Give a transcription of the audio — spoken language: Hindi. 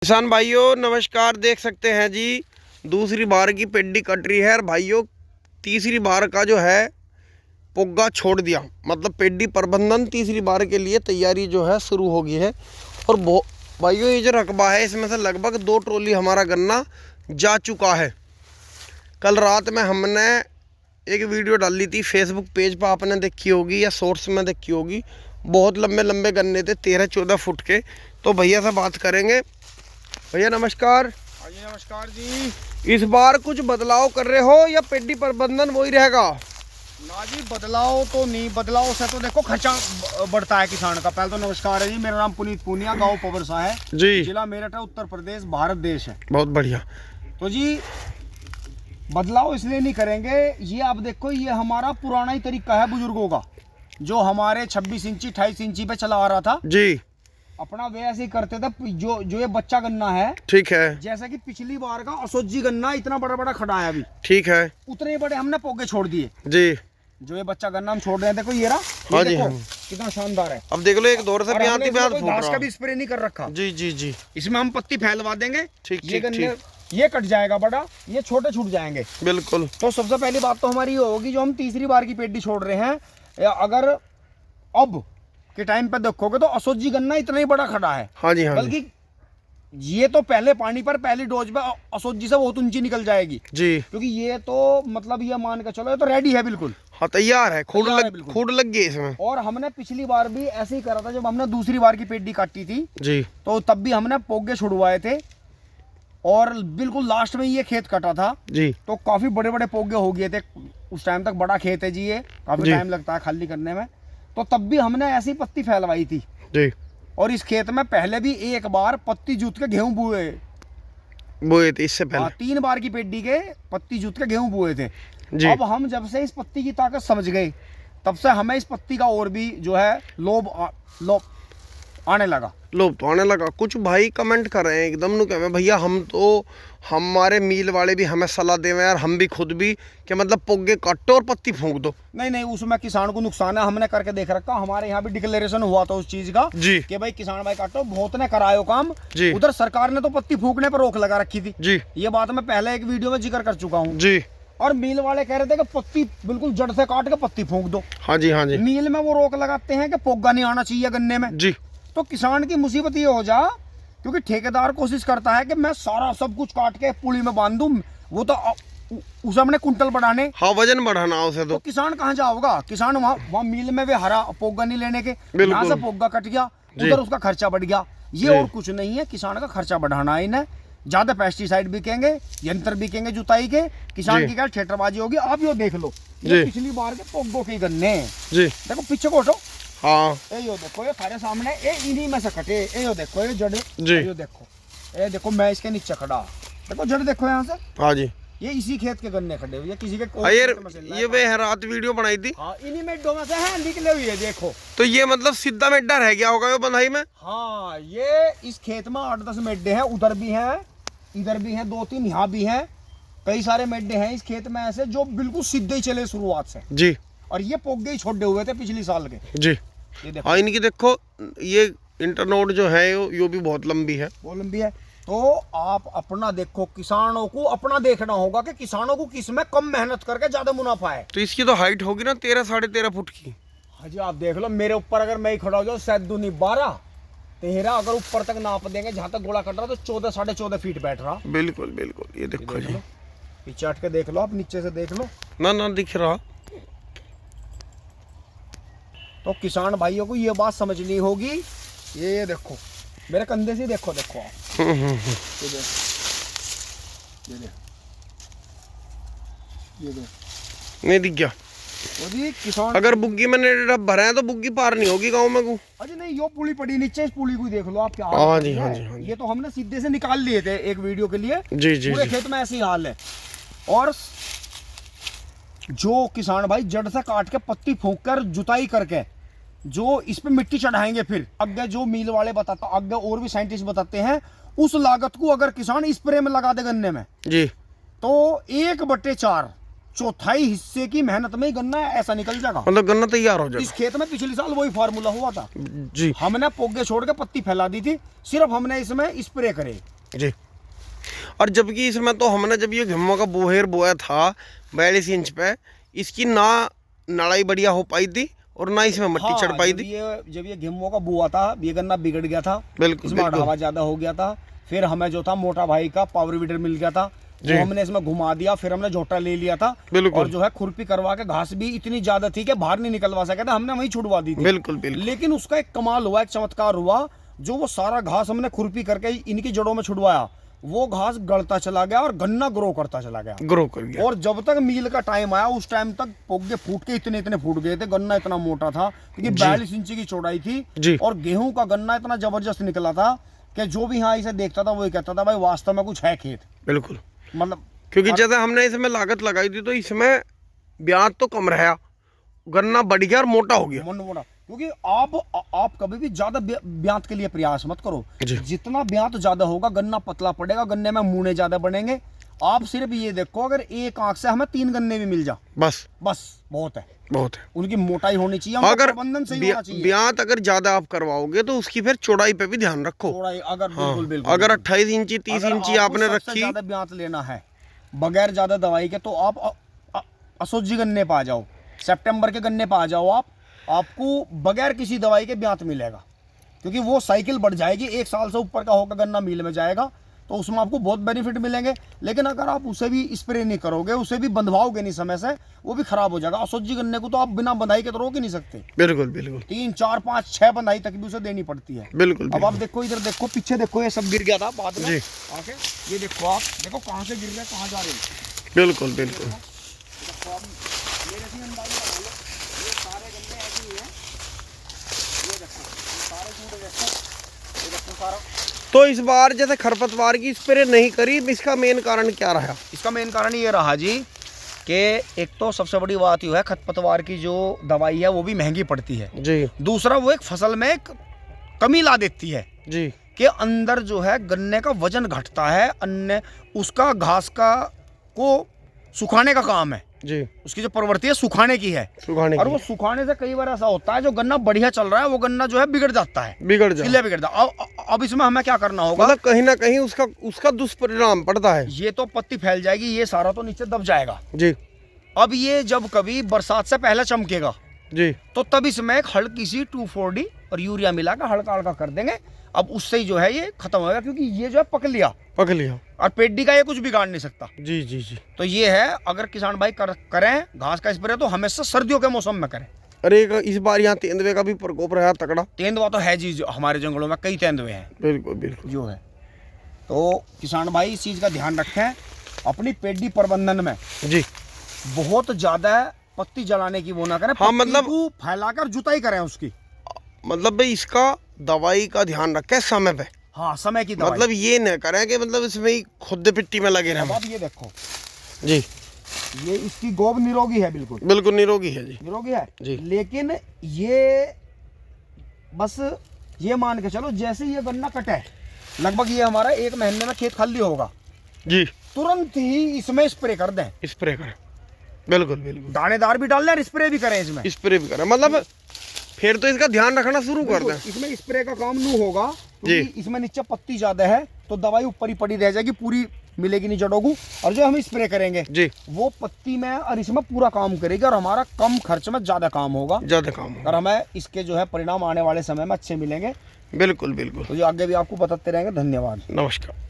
किसान भाइयों नमस्कार। देख सकते हैं जी, दूसरी बार की पेड्डी कट रही है और भाइयों तीसरी बार का जो है पुग्गा छोड़ दिया। मतलब पेड्डी प्रबंधन तीसरी बार के लिए तैयारी जो है शुरू हो गई है। और भाइयों ये जो रकबा है इसमें से लगभग 2 ट्रॉली हमारा गन्ना जा चुका है। कल रात में हमने एक वीडियो डाली थी फेसबुक पेज पर, आपने देखी होगी या शॉर्ट्स में देखी होगी। बहुत लंबे लंबे गन्ने थे, 13-14 फुट के। तो भैया से बात करेंगे। भैया नमस्कार। जी नमस्कार जी। इस बार कुछ बदलाव कर रहे हो या पेड्डी प्रबंधन वही रहेगा? ना जी, बदलाव तो नहीं, बदलाव से तो देखो खर्चा बढ़ता है किसान का। पहले तो नमस्कार है जी, मेरा नाम पुनीत पूनिया, गांव पवरसा है जी, जिला मेरठ है, उत्तर प्रदेश, भारत देश है। बहुत बढ़िया। तो जी बदलाव इसलिए नहीं करेंगे, ये आप देखो, ये हमारा पुराना ही तरीका है बुजुर्गों का, जो हमारे 26 इंची 28 इंची पे चला आ रहा था जी, अपना वे ऐसे ही करते थे। जो ये बच्चा गन्ना है, ठीक है, जैसा कि पिछली बार का असोजी गन्ना इतना बड़ा बड़ा खड़ा है अभी, ठीक है उतने बड़े हमने पोगे छोड़ दिए। जी। जो ये बच्चा गन्ना हम छोड़ रहे हैं, देखो ये रहा, हाँ ये जी, देखो हाँ। कितना शानदार है। अब देख लो एक दौर से और ब्याज हमने ही ब्याज इसमें फूट कोई घास रहा। का भी स्प्रे नहीं कर रखा। जी जी जी, इसमें हम पत्ती फैलवा देंगे। ठीक ये ठीक गन्ने ठीक, ये कट जाएगा बड़ा, ये छोटे छूट जाएंगे। बिल्कुल। तो सबसे पहली बात तो हमारी ये होगी, जो हम तीसरी बार की पेड्डी छोड़ रहे हैं, अगर अब के टाइम पे देखोगे तो असोजी गन्ना इतना ही बड़ा खड़ा है। हाँ जी, हाँ जी, बल्कि ये तो पहले पानी पर पहली डोज पे असोजी से बहुत ऊंची निकल जाएगी, जी। क्योंकि ये तो मतलब ये मान के चलो, ये तो रेडी है बिल्कुल। हाँ तैयार है, तैयार है बिल्कुल। खूड लग गई इसमें। और हमने पिछली बार भी ऐसे ही करा था, जब हमने दूसरी बार की पेड्डी काटी थी जी तो तब भी हमने पोगे छुड़वाए थे, और बिल्कुल लास्ट में ये खेत कटा था जी, तो काफी बड़े बड़े पोगे हो गए थे। उस टाइम तक बड़ा खेत है जी, ये काफी टाइम लगता है खाली करने में। तो तब भी हमने ऐसी पत्ती फैलवाई थी। जी। और इस खेत में पहले भी एक बार पत्ती जूत के गेहूं बोए थे इससे पहले। 3 बार की पेड्डी के पत्ती जूत के गेहूं बोए थे जी। अब हम जब से इस पत्ती की ताकत समझ गए, तब से हमें इस पत्ती का और भी जो है लोभ आने लगा। लोग तो आने लगा। कुछ भाई कमेंट कर रहे हैं एकदम नु कह भैया, हम तो हमारे मील वाले भी हमें सलाह देवे यार, हम भी खुद भी कि मतलब पोगे काटो और पत्ती फूंक दो। नहीं नहीं, उसमें किसान को नुकसान है, हमने करके देख रखा। हमारे यहाँ भी डिक्लेरेशन हुआ था उस चीज का जी कि भाई किसान भाई काटो, बहुत ने करायो काम जी। उधर सरकार ने तो पत्ती फूकने पर रोक लगा रखी थी जी ये बात मैं पहले एक वीडियो में जिक्र कर चुका हूँ जी। और मील वाले कह रहे थे कि पत्ती बिल्कुल जड़ से काट के पत्ती फूंक दो। हाँ जी, हाँ जी। मील में वो रोक लगाते हैं कि पोगा नहीं आना चाहिए गन्ने में। जी। तो किसान की मुसीबत ये हो जा, क्योंकि ठेकेदार कोशिश करता है कि मैं सारा सब कुछ काट के पुली में बांध दूं, वो तो उसे हमने कुंटल बढ़ाने, हाँ वजन बढ़ाना उसे तो तो किसान कहाँ जाओगा? किसान वहाँ मील में वे हरा पोगा नहीं लेने के, यहाँ से पोगा कट गया, उधर उसका खर्चा बढ़ गया। ये और कुछ नहीं है, किसान का खर्चा बढ़ाना है इन्हें। ज्यादा पेस्टिसाइड बिकेंगे, यंत्र बिकेंगे जुताई के, किसान की क्या ठेठरबाजी होगी। आप यो देख लो, ये पिछली बार के पोगों के गन्ने जी। देखो पीछे को हटो, हाँ यो देखो, ये सारे सामने, ये इन्हीं में से कटे। यो देखो, ये जड़ जी, यो देखो, ये देखो मैं इसके नीचे खड़ा, देखो जड़ देखो यहाँ से। हाँ जी, ये इसी खेत के गन्ने खड़े हुए, किसी के ये वे रात वीडियो बनाई थी। हाँ, इन्हीं मेड्डों में से हैं निकले हुए, देखो। तो ये मतलब सीधा मेड्डा रह गया होगा ये बंधाई में। हाँ, ये इस खेत में 8-10 मेड्डे हैं, उधर भी हैं, इधर भी हैं 2-3, यहाँ भी हैं, कई सारे मेड्डे हैं इस खेत में ऐसे जो बिल्कुल सीधे ही चले शुरुआत से जी। और ये पोगे ही छोड़े हुए थे पिछली साल के जी। ये देखो, हाँ इनकी देखो, ये इंटरनोड जो है यो भी बहुत लंबी है, वो लंबी है। तो आप अपना देखो, किसानों को अपना देखना होगा कि किसानों को किस में कम मेहनत करके ज्यादा मुनाफा है। तो इसकी तो हाइट होगी ना 13-13.5 फुट की। हाँ जी, आप देख लो, मेरे ऊपर अगर मैं ही खड़ा हो जाऊँ, शायद 12-13, अगर ऊपर तक नाप देंगे जहां तक गोला कट रहा तो 14-14.5 फीट बैठ रहा। बिल्कुल बिल्कुल। ये देखो जी, पीछे हट के देख लो, आप नीचे से देख लो ना दिख रहा। तो किसान भाइयों को ये बात समझनी होगी। ये देखो मेरे कंधे से देखो, देखो आप, ये देखो, ये देखो, ये देखो, नहीं दिख गया। तो जी किसान, अगर बुग्गी में डब भरा है तो बुग्गी पार नहीं होगी गांव में को। अरे नहीं, यो पुली पड़ी नीचे, इस पुली को देख लो आप क्या हाँ हाल जी, है। हाँ जी, हाँ जी। ये तो हमने सीधे से निकाल लिए थे एक वीडियो के लिए जी जी पूरे जी। खेत में ऐसी हाल है। और जो किसान भाई जड़ से काट के पत्ती फूंक कर जुताई करके जो इस पे मिट्टी चढ़ाएंगे, फिर आगे जो मील वाले बताता, आगे और भी साइंटिस्ट बताते हैं, उस लागत को अगर किसान स्प्रे में लगा दे गन्ने में जी, तो 1/4 चौथाई हिस्से की मेहनत में ही गन्ना ऐसा निकल जाएगा। मतलब गन्ना तैयार हो इस जाएगा। खेत में पिछले साल वही फार्मूला हुआ था। जी हमने पोगे छोड़ के पत्ती फैला दी थी, सिर्फ हमने इसमें स्प्रे करे। जी। और जबकि इसमें तो हमने जब ये गेहूं का बोहेर बोया था 42 इंच पे, इसकी ना नड़ाई बढ़िया हो पाई थी और ना इसमें मट्टी चढ़ पाई थी। जब ये गेहूं का बुआ था, ये गन्ना बिगड़ गया था, बिल्कुल इसमें अढ़ावा ज्यादा हो गया था। फिर हमें जो था मोटा भाई का पावर वीडर मिल गया था, वो हमने इसमें घुमा दिया। फिर हमने झोटा ले लिया था और जो है खुरपी करवा के, घास भी इतनी ज्यादा थी कि बाहर नहीं निकलवा सके थे, हमने वहीं छुड़वा दी थी। बिल्कुल बिल्कुल। लेकिन उसका एक कमाल हुआ, एक चमत्कार हुआ, जो वो सारा घास हमने खुरपी करके इनकी जड़ों में छुड़वाया, वो घास गलता चला गया और गन्ना ग्रो करता चला गया, ग्रो कर गया। और जब तक मील का टाइम आया, उस टाइम तक पोगे फूट के इतने फूट गए थे। गन्ना इतना मोटा था क्योंकि 42 इंच की चौड़ाई थी, और गेहूं का गन्ना इतना जबरदस्त निकला था कि जो भी यहाँ इसे देखता था वही कहता था भाई वास्तव में कुछ है खेत। बिल्कुल। मतलब क्योंकि जैसे हमने इसमें लागत लगाई थी तो इसमें ब्याज तो कम रहा, गन्ना बढ़ गया और मोटा हो गया। मोटा, क्योंकि आप कभी भी ज्यादा ब्यात के लिए प्रयास मत करो। जितना ब्यात ज्यादा होगा गन्ना पतला पड़ेगा, गन्ने में मूने ज्यादा बनेंगे। आप सिर्फ ये देखो, अगर एक आंख से हमें 3 गन्ने भी मिल जा, बस बहुत है, बहुत है। उनकी मोटाई होनी चाहिए, अगर प्रबंधन सही होना चाहिए। ब्यात अगर ज्यादा आप करवाओगे तो उसकी फिर चौड़ाई पे भी ध्यान रखो। चौड़ाई अगर बिल्कुल अगर 28 इंची 30 इंची आपने रखी, ज्यादा ब्यात लेना है बगैर ज्यादा दवाई के, तो आप असोजी गन्ने पे आ जाओ, सितंबर के गन्ने पे आ जाओ। आपको बगैर किसी दवाई के ब्यात मिलेगा, क्योंकि वो साइकिल बढ़ जाएगी। 1 साल से ऊपर का होगा गन्ना मिल में जाएगा, तो उसमें आपको बहुत बेनिफिट मिलेंगे। लेकिन अगर आप उसे भी स्प्रे नहीं करोगे, उसे भी बंधवाओगे नहीं समय से, वो भी खराब हो जाएगा। असोजी गन्ने को तो आप बिना बंधाई के तो रोक ही नहीं सकते। बिल्कुल बिल्कुल। 3 4 5 6 बंधाई तक भी उसे देनी पड़ती है। बिल्कुल। अब आप देखो, इधर देखो, पीछे देखो, ये सब गिर गया था बाद में आके। ये देखो, आप देखो कहाँ से गिर गया, कहाँ जा रहे हैं। बिल्कुल बिल्कुल। तो इस बार जैसे खरपतवार की स्प्रे नहीं करी, इसका मेन कारण क्या रहा? इसका मेन कारण ये रहा जी कि एक तो सबसे बड़ी बात ये है, खरपतवार की जो दवाई है वो भी महंगी पड़ती है जी। दूसरा, वो एक फसल में एक कमी ला देती है जी, कि अंदर जो है गन्ने का वजन घटता है, अन्य उसका घास का को सुखाने का काम है जी। उसकी जो प्रवृत्ति है सुखाने की है, और वो सुखाने से कई बार ऐसा होता है जो गन्ना बढ़िया चल रहा है वो गन्ना जो है बिगड़ जाता है, बिगड़ जाता है। अब इसमें हमें क्या करना होगा, मतलब कहीं ना कहीं उसका दुष्परिणाम पड़ता है। ये तो पत्ती फैल जाएगी, ये सारा तो नीचे दब जाएगा जी। अब ये जब कभी बरसात से पहले चमकेगा जी, तो तब इसमें एक हल्की सी 2,4-D और यूरिया मिला कर हल्का हल्का कर देंगे। अब उससे ही जो है ये खत्म होगा, क्योंकि ये जो है पक लिया और पेडी का ये कुछ बिगाड़ नहीं सकता। जी जी जी। तो ये है, अगर किसान भाई करें घास का स्प्रे तो हमेशा सर्दियों के मौसम में करें। अरे इस बार यहाँ तेंदुए का भी प्रकोप रहा तगड़ा। तेंदुआ तो है जी, हमारे जंगलों में कई तेंदुए हैं। बिल्कुल बिल्कुल जो है। तो किसान भाई इस चीज का ध्यान रखें अपनी पेडी प्रबंधन में जी। बहुत ज्यादा पत्ती जलाने की वो ना करें। हाँ, मतलब फैलाकर जुताई करें उसकी। मतलब भाई इसका दवाई का ध्यान रखें समय पे। हाँ, समय की दवाई। मतलब ये न करें कि मतलब इसमें ही खुद पिट्टी में लगे रहे। अब ये देखो जी, ये इसकी गोब निरोगी है, बिल्कुल बिल्कुल निरोगी है जी, निरोगी है जी। लेकिन ये बस ये मान के चलो, जैसे ये गन्ना कटे लगभग ये हमारा 1 महीने में खेत खाली होगा जी, तुरंत ही इसमें स्प्रे कर दें। स्प्रे करें, बिल्कुल बिल्कुल। दानेदार भी डाल लें, स्प्रे भी करें, इसमें स्प्रे भी करें। मतलब फिर तो इसका ध्यान रखना शुरू कर दें। इसमें स्प्रे का काम नहीं होगा क्योंकि इसमें नीचे पत्ती ज्यादा है, तो दवाई ऊपर ही पड़ी रह जाएगी, पूरी मिलेगी नहीं जड़ों को। और जो हम स्प्रे करेंगे जी, वो पत्ती में और इसमें पूरा काम करेगी, और हमारा कम खर्च में ज्यादा काम होगा, और हमें इसके जो है परिणाम आने वाले समय में अच्छे मिलेंगे। बिल्कुल बिल्कुल। तो जो आगे भी आपको बताते रहेंगे। धन्यवाद, नमस्कार।